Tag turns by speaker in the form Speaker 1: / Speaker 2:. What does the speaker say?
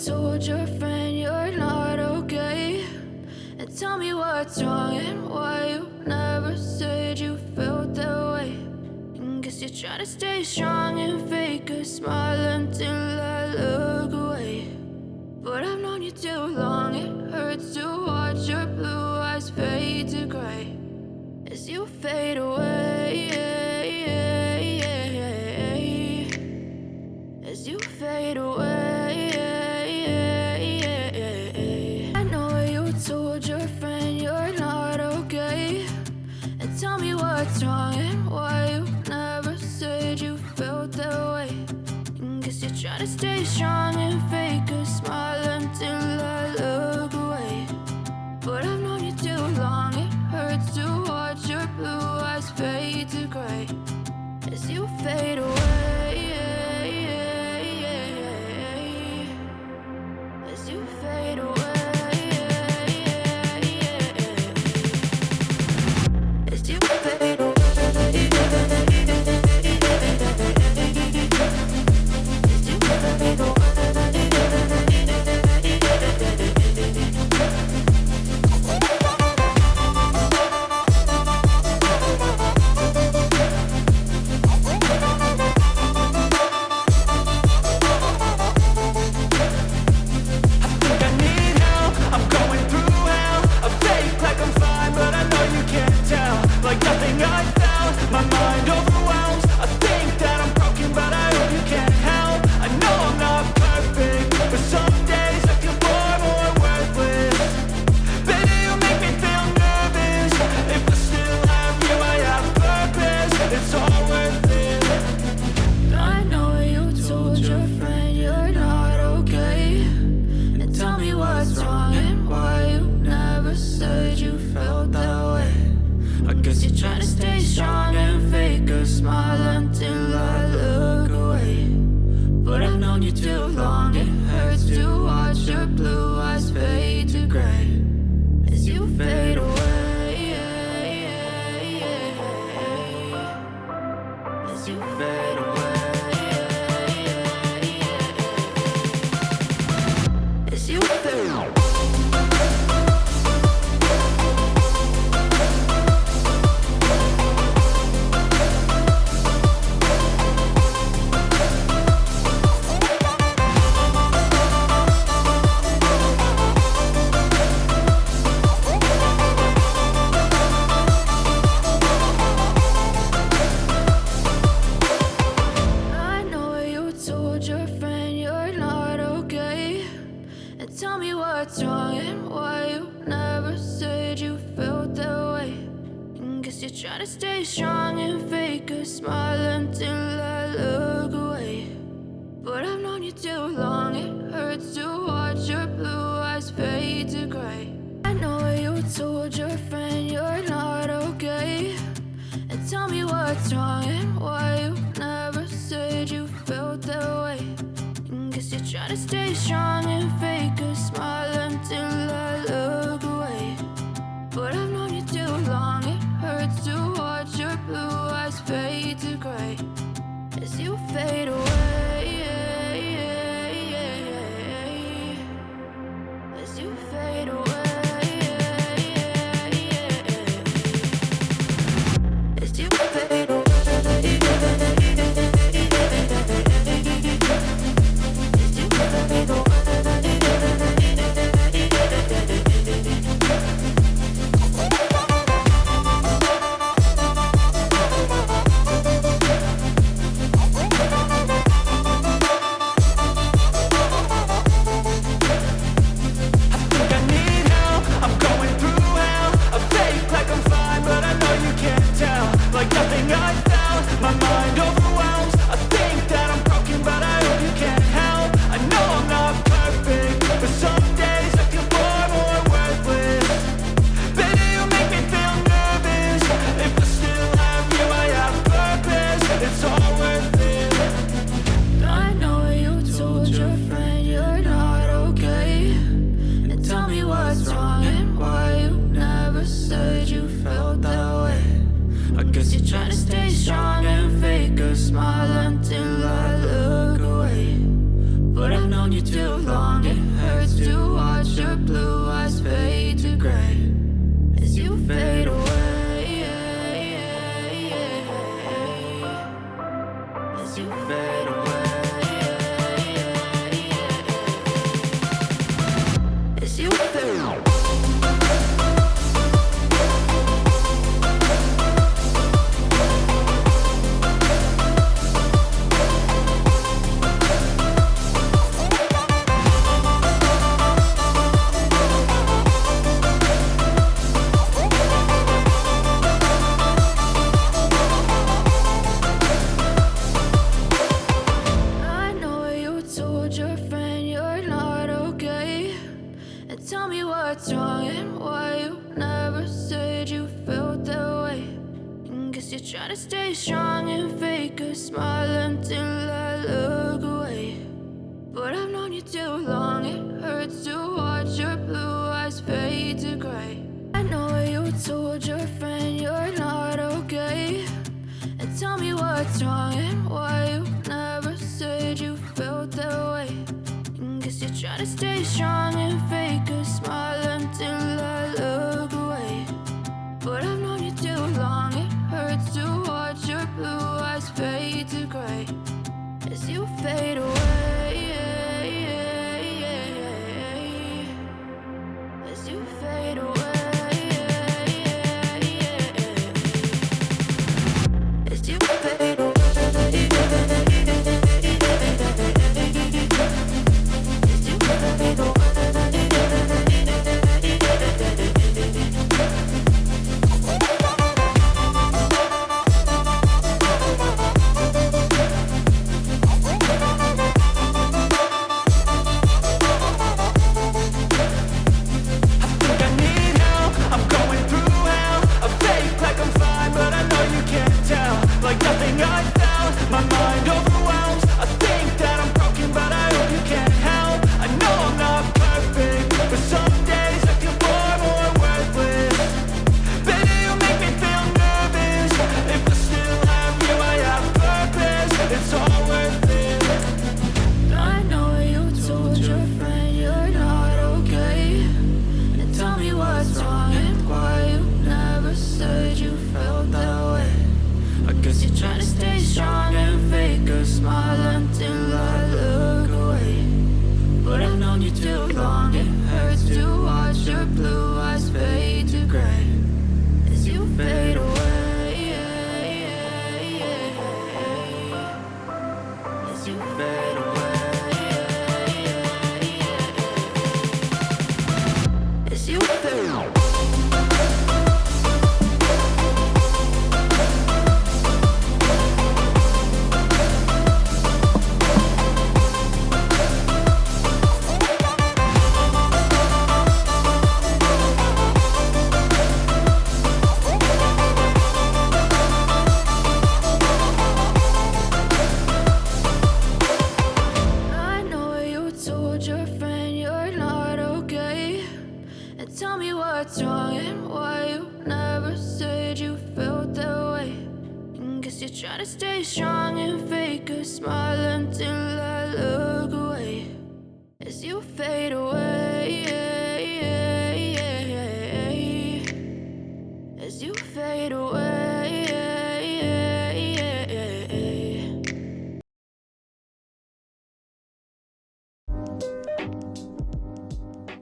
Speaker 1: told your friend you're not okay? And tell me what's wrong and why you never said you felt that way. And guess you're trying to stay strong and fake a smile until I look away. But I've known you too long, it hurts to watch your blue eyes fade to gray as you fade away, as you fade away. I know you told your friend you're not okay, and tell me what's wrong and why you never said you felt that way. And guess you're trying to stay strong and fake a smile until I look away. But I've known you too long, it hurts to watch your blue eyes fade to gray as you fade away, as you fade away, as you fade away. Smile until I look away. But I've known you too long. as you fade away, as you fade away. Tell me what's wrong and why you never said you felt that way. And guess you're trying to stay strong and fake a smile until I look away. But I've known you too long, it hurts to watch your blue eyes fade to gray. I know you told your friend you're not okay. And tell me what's wrong and why you never said you felt that way. Guess you're trying to stay strong and fake a smile until I look away. But I've known you too long, it hurts to watch your blue eyes fade to gray as you fade away, as you fade away, as you fade away. You